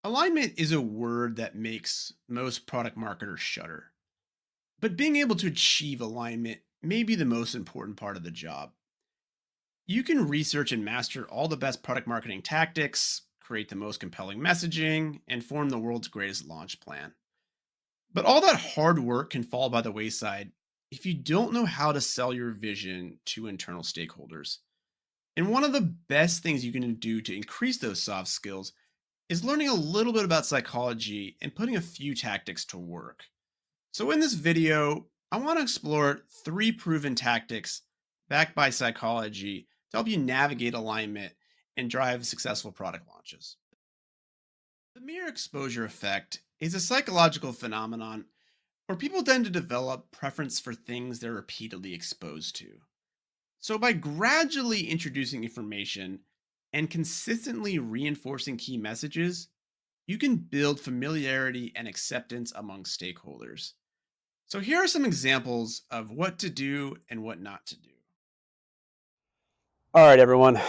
Alignment is a word that makes most product marketers shudder. But being able to achieve alignment may be the most important part of the job. You can research and master all the best product marketing tactics, create the most compelling messaging, and form the world's greatest launch plan. But all that hard work can fall by the wayside if you don't know how to sell your vision to internal stakeholders. And one of the best things you can do to increase those soft skills is learning a little bit about psychology and putting a few tactics to work. So, in this video, I want to explore three proven tactics backed by psychology to help you navigate alignment and drive successful product launches. The mere exposure effect is a psychological phenomenon where people tend to develop preference for things they're repeatedly exposed to. So, by gradually introducing information and consistently reinforcing key messages, you can build familiarity and acceptance among stakeholders. So, here are some examples of what to do and what not to do. All right, everyone.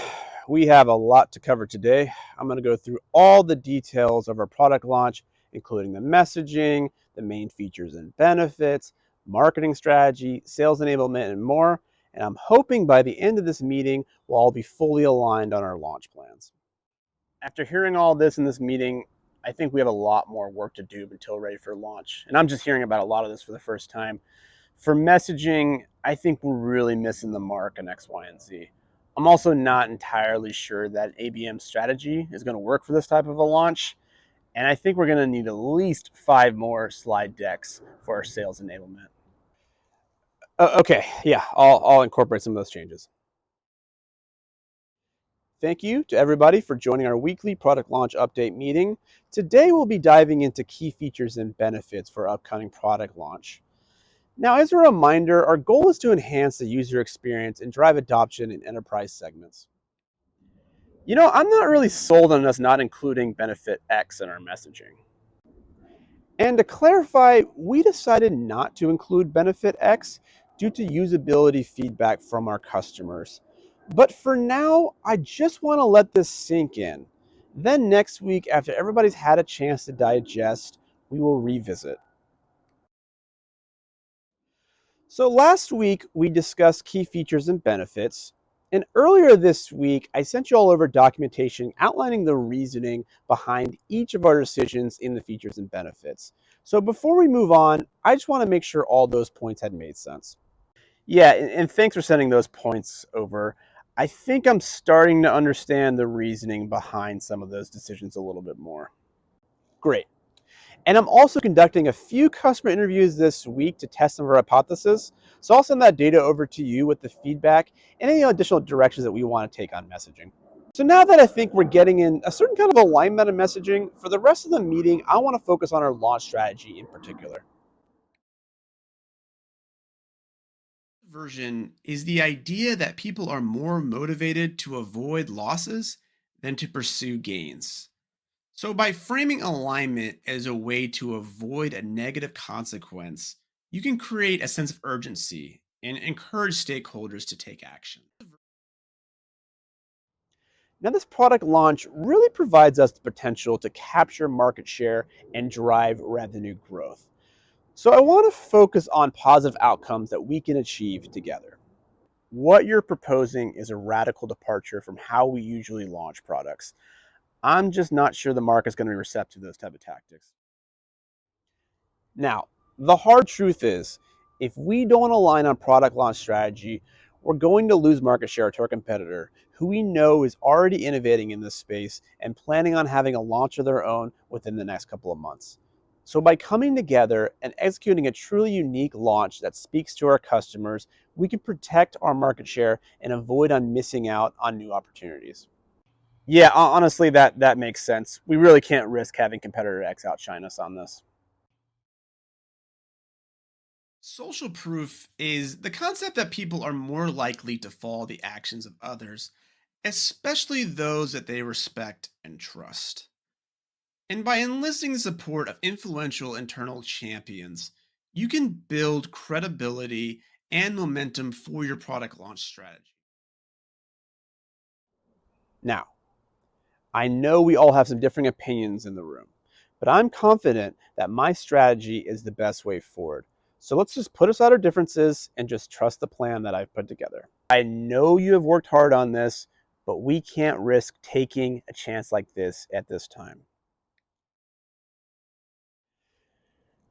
We have a lot to cover today. I'm going to go through all the details of our product launch, including the messaging, the main features and benefits, marketing strategy, sales enablement, and more. And I'm hoping by the end of this meeting, we'll all be fully aligned on our launch plans. After hearing all this in this meeting, I think we have a lot more work to do until ready for launch. And I'm just hearing about a lot of this for the first time. For messaging, I think we're really missing the mark on X, Y, and Z. I'm also not entirely sure that ABM strategy is going to work for this type of a launch. And I think we're going to need at least 5 more slide decks for our sales enablement. Okay, yeah, I'll incorporate some of those changes. Thank you to everybody for joining our weekly product launch update meeting. Today we'll be diving into key features and benefits for upcoming product launch. Now, as a reminder, our goal is to enhance the user experience and drive adoption in enterprise segments. I'm not really sold on us not including Benefit X in our messaging. And to clarify, we decided not to include Benefit X due to usability feedback from our customers. But for now, I just want to let this sink in. Then next week, after everybody's had a chance to digest, we will revisit. So last week, we discussed key features and benefits. And earlier this week, I sent you all over documentation outlining the reasoning behind each of our decisions in the features and benefits. So before we move on, I just want to make sure all those points had made sense. Yeah, and thanks for sending those points over. I think I'm starting to understand the reasoning behind some of those decisions a little bit more. Great. And I'm also conducting a few customer interviews this week to test some of our hypotheses. So I'll send that data over to you with the feedback and any additional directions that we want to take on messaging. So now that I think we're getting in a certain kind of alignment of messaging, for the rest of the meeting, I want to focus on our launch strategy in particular. Version is the idea that people are more motivated to avoid losses than to pursue gains. So, by framing alignment as a way to avoid a negative consequence, you can create a sense of urgency and encourage stakeholders to take action. Now, this product launch really provides us the potential to capture market share and drive revenue growth. So I want to focus on positive outcomes that we can achieve together. What you're proposing is a radical departure from how we usually launch products. I'm just not sure the market's going to be receptive to those type of tactics. Now, the hard truth is, if we don't align on product launch strategy, we're going to lose market share to our competitor, who we know is already innovating in this space and planning on having a launch of their own within the next couple of months. So by coming together and executing a truly unique launch that speaks to our customers, we can protect our market share and avoid on missing out on new opportunities. Yeah, honestly, that makes sense. We really can't risk having competitor X outshine us on this. Social proof is the concept that people are more likely to follow the actions of others, especially those that they respect and trust. And by enlisting the support of influential internal champions, you can build credibility and momentum for your product launch strategy. Now, I know we all have some differing opinions in the room, but I'm confident that my strategy is the best way forward. So let's just put aside our differences and just trust the plan that I've put together. I know you have worked hard on this, but we can't risk taking a chance like this at this time.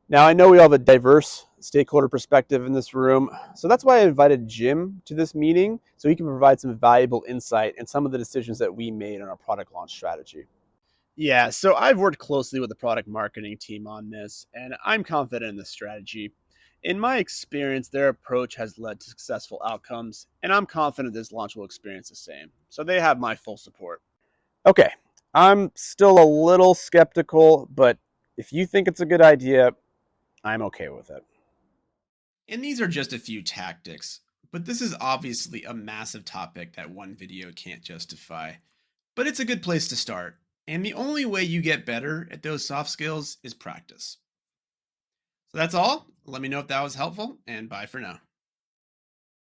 Now, I know we all have a diverse stakeholder perspective in this room, so that's why I invited Jim to this meeting so he can provide some valuable insight in some of the decisions that we made on our product launch strategy. Yeah, so I've worked closely with the product marketing team on this, and I'm confident in this strategy. In my experience, their approach has led to successful outcomes, and I'm confident this launch will experience the same. So they have my full support. Okay, I'm still a little skeptical, but if you think it's a good idea, I'm okay with it. And these are just a few tactics, but this is obviously a massive topic that one video can't justify. But it's a good place to start. And the only way you get better at those soft skills is practice. So that's all. Let me know if that was helpful, and bye for now.